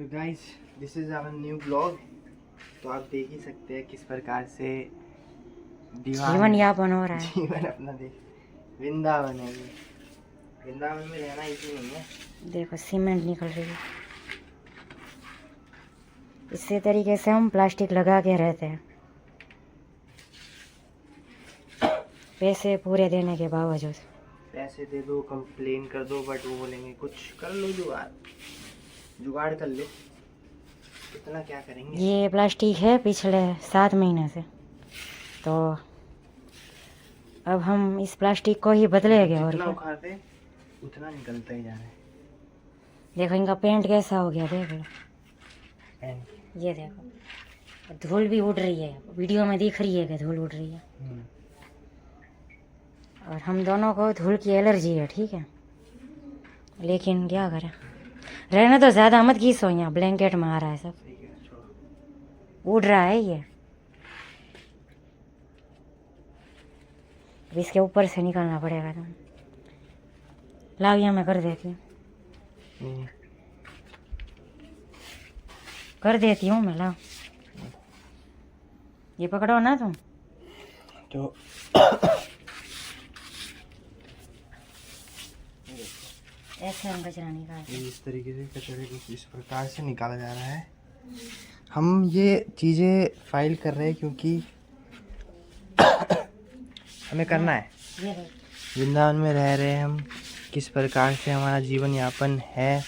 तो guys this is our new blog. तो आप देख ही सकते हैं किस प्रकार से जीवन यापन हो रहा है। जीवन अपना देख वृंदावन है ये। वृंदावन में रहना इजी नहीं है। देखो सीमेंट निकल रही है। इसी तरीके से हम प्लास्टिक लगा के रहते हैं, पैसे पूरे देने के बावजूद। पैसे दे दो, कंप्लेन कर दो, बट वो बोलेंगे कुछ कर लो, जुगाड़ कर लो। इतना क्या करेंगे। ये प्लास्टिक है पिछले 7 महीने से, तो अब हम इस प्लास्टिक को ही बदलेंगे। और जितना उखाड़ते उतना निकलता ही जा रहा है। देखो इनका पेंट कैसा हो गया, देख लो। ये देखो धूल भी उड़ रही है, वीडियो में दिख रही है कि धूल उड़ रही है। और हम दोनों को धूल की एलर्जी है, ठीक है, लेकिन क्या करें। रहने तो ज़्यादा मत घीसो, यहाँ ब्लैंकेट में आ रहा है सब, उड़ रहा है ये। अब इसके ऊपर से निकलना पड़ेगा। तुम लाओ, यहाँ मैं कर देती हूँ, कर देती हूँ मैं। लाओ ये पकड़ो ना तुम। तो ऐसे हम कचरा निकालते हैं। इस तरीके से कचरे को इस प्रकार से निकाला जा रहा है। हम ये चीज़ें फाइल कर रहे हैं क्योंकि हमें करना है। ये देखो, वृंदावन में रह रहे हैं हम, किस प्रकार से हमारा जीवन यापन है।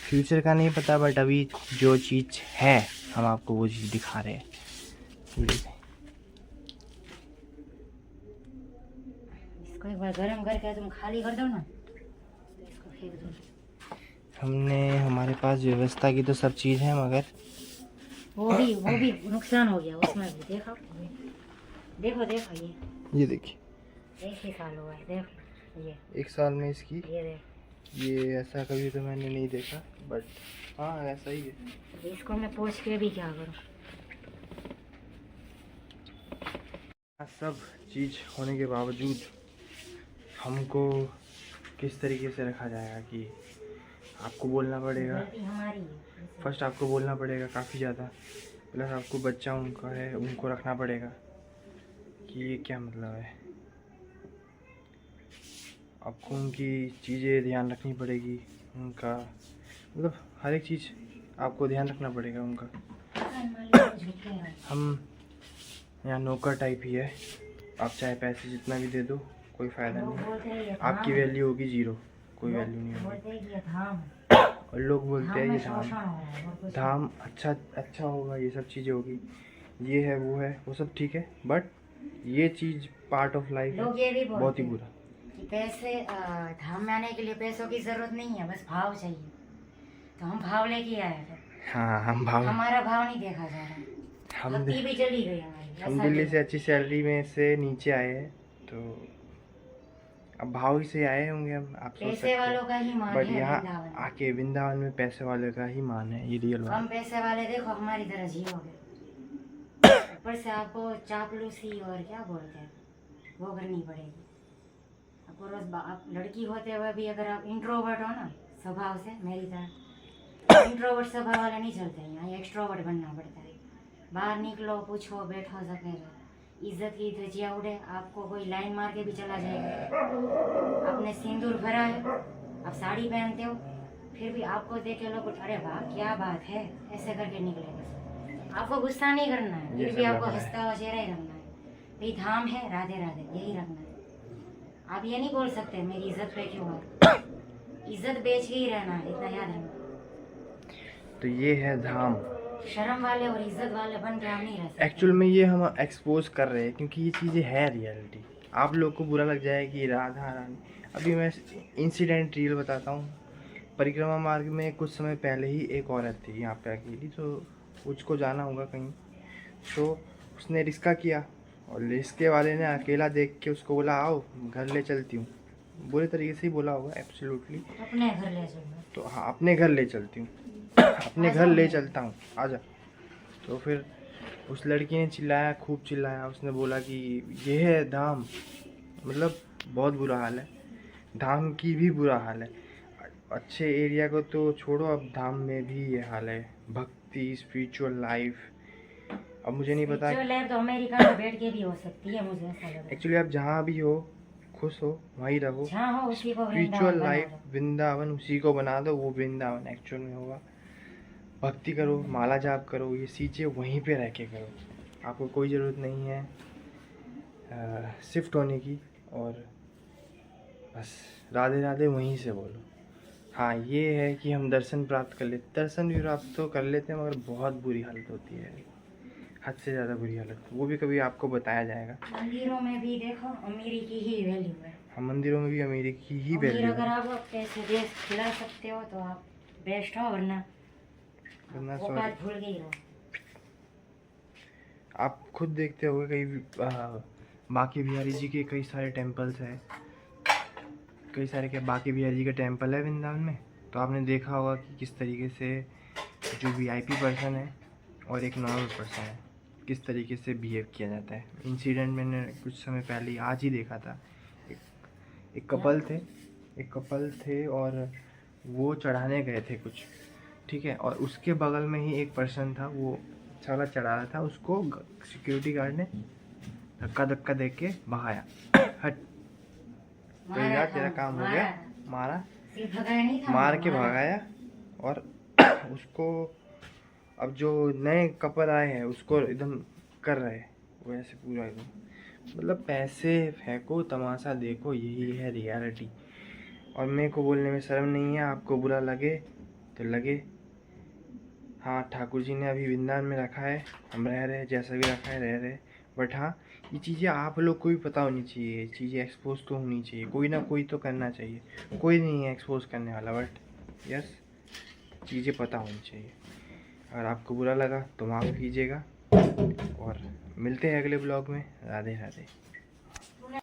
फ्यूचर का नहीं पता, बट अभी जो चीज़ है हम आपको वो चीज़ दिखा रहे हैं। इसको एक बार गर्म करके तुम खाली कर दो ना, इसको फेंक दो। हमने हमारे पास व्यवस्था की तो सब चीज़ है, मगर वो भी नुकसान हो गया उसमें भी। देखो देखो देखो, ये देखिए 1 ही साल हुआ है। देखो ये 1 साल में इसकी ये देख, ये ऐसा कभी तो मैंने नहीं देखा, बट हाँ ऐसा ही है। अब इसको मैं पोंछ के भी क्या करूँ। सब चीज़ होने के बावजूद हमको किस तरीके से रखा जाएगा कि आपको बोलना पड़ेगा। गलती हमारी है। फर्स्ट आपको बोलना पड़ेगा काफ़ी ज़्यादा, प्लस आपको बच्चा उनका है उनको रखना पड़ेगा कि ये क्या मतलब है। आपको उनकी चीज़ें ध्यान रखनी पड़ेगी, उनका मतलब हर एक चीज़ आपको ध्यान रखना पड़ेगा उनका। हम यहाँ नौकर टाइप ही है। आप चाहे पैसे जितना भी दे दो कोई फ़ायदा नहीं, आपकी वैल्यू होगी ज़ीरो, कोई वैल्यू नहीं होगी। और लोग बोलते हैं ये धाम अच्छा होगा, ये सब चीज़ें होगी, ये है वो सब ठीक है, बट ये चीज़ पार्ट ऑफ लाइफ है, बहुत ही बुरा। पैसे धाम में आने के लिए पैसों की जरूरत नहीं है, बस भाव चाहिए। तो हम भाव लेके आए थे। हाँ हम भाव, हमारा भाव नहीं देखा जा रहा, भक्ति भी चली गई हमारी। हम दिल्ली से अच्छी सैलरी में से नीचे आए हैं, तो अब भाव ही से आए होंगे हम, आप सोच सकते पैसे वालों का ही मान है। बट यहाँ आके वृंदावन में पैसे वाले का ही मान है, ये रियल बात। हम पैसे वाले देखो हमारी तरह जियोगे, ऊपर से आपको चापलूसी और क्या बोलते हैं वो करनी पड़ेगी। आपको रोज आप लड़की होते हुए भी अगर आप इंट्रोवर्ट हो ना स्वभाव से, मेरी तरह इंट्रोवर्ट स्वभाव वाले नहीं चलते हैं, यहाँ एक्सट्रोवर्ट बनना पड़ता है। बाहर निकलो, पूछो, बैठो, सके इज्जत की धज्जियाँ उड़े, आपको कोई लाइन मार के भी चला जाएगा। आपने सिंदूर भरा है, आप साड़ी पहनते हो, फिर भी आपको देख के लोग अरे वाह क्या बात है ऐसे करके निकलेगा। आपको गुस्सा नहीं करना है, फिर भी आपको हंसता हुआ चेहरा ही रखना है। भाई धाम है, राधे राधे यही रखना है। आप ये नहीं बोल सकते मेरी इज्जत पे क्यों है, इज्जत बेच के ही रहना है, इतना याद रखना। तो ये है धाम। शर्म वाले और इज्जत वाले बन के हम नहीं रह सकते। एक्चुअल में ये हम एक्सपोज कर रहे हैं क्योंकि ये चीज़ें है रियलिटी। आप लोग को बुरा लग जाए कि राधा रानी, अभी मैं इंसिडेंट रियल बताता हूँ। परिक्रमा मार्ग में कुछ समय पहले ही एक औरत थी यहाँ पे अकेली, तो उसको जाना होगा कहीं, तो उसने रिक्शा किया और रिक्शे वाले ने अकेला देख के उसको बोला आओ घर ले चलती हूँ। बुरे तरीके से ही बोला होगा, एब्सोल्युटली। अपने घर ले चलो। तो हाँ अपने घर ले चलती हूँ, अपने घर ले चलता हूँ, आजा। तो फिर उस लड़की ने चिल्लाया, खूब चिल्लाया। उसने बोला कि ये है धाम, मतलब बहुत बुरा हाल है, धाम की भी बुरा हाल है। अच्छे एरिया को तो छोड़ो, अब धाम में भी ये हाल है। भक्ति, स्पिरिचुअल लाइफ, अब मुझे नहीं पता। स्पिरिचुअल लाइफ तो अमेरिका में बैठ के भी हो सकती है, मुझे ऐसा लग रहा है। एक्चुअली आप जहाँ भी हो खुश हो वहीं रहो। जहाँ हो उसी को वृंदावन स्पिरिचुअल बना लाइफ दो। वृंदावन उसी को बना दो, वो वृंदावन एक्चुअल में होगा। भक्ति करो, माला जाप करो, ये चीज़ें वहीं पे रह के करो। आपको कोई ज़रूरत नहीं है शिफ्ट होने की, और बस राधे राधे वहीं से बोलो। हाँ ये है कि हम दर्शन प्राप्त कर लेते, दर्शन भी प्राप्त तो कर लेते हैं, मगर बहुत बुरी हालत होती है, हद से ज़्यादा बुरी हालत। वो भी कभी आपको बताया जाएगा। मंदिरों में भी देखो अमीरी की ही वैल्यू है। हम मंदिरों में भी अमीरी की ही अमीर वैल्यू अगर है। आप पैसे दे खिला सकते हो तो आप बेस्ट हो, वरना औकात भूल गई हो। आप खुद देखते होंगे कई बांके बिहारी जी के कई सारे टेम्पल्स हैं, कई सारे क्या बांके बिहारी जी का टेम्पल है वृंदावन में। तो आपने देखा होगा कि किस तरीके से जो वीआईपी पर्सन है और एक नॉर्मल पर्सन है किस तरीके से बिहेव किया जाता है। इंसिडेंट मैंने कुछ समय पहले आज ही देखा था। एक कपल थे और वो चढ़ाने गए थे कुछ, ठीक है, और उसके बगल में ही एक पर्सन था, वो साला चढ़ा रहा था, उसको सिक्योरिटी गार्ड ने धक्का दे के भगाया। हट तो यार तेरा काम हो गया, मारा, सिर्फ भगाया नहीं था, मार के भगाया। और उसको अब जो नए कपल आए हैं उसको एकदम कर रहे हैं वैसे पूरा एकदम, मतलब पैसे फेंको तमाशा देखो, यही है रियलिटी। और मेरे को बोलने में शर्म नहीं है, आपको बुरा लगे तो लगे। हाँ ठाकुर जी ने अभी वृंदावन में रखा है, हम रह रहे हैं, जैसा भी रखा है रह रहे, बट हाँ ये चीज़ें आप लोग को भी पता होनी चाहिए, चीज़ें एक्सपोज तो होनी चाहिए, कोई ना कोई तो करना चाहिए, कोई नहीं है एक्सपोज करने वाला, बट यस चीज़ें पता होनी चाहिए। अगर आपको बुरा लगा तो माफ़ कीजिएगा, और मिलते हैं अगले ब्लॉग में। राधे राधे।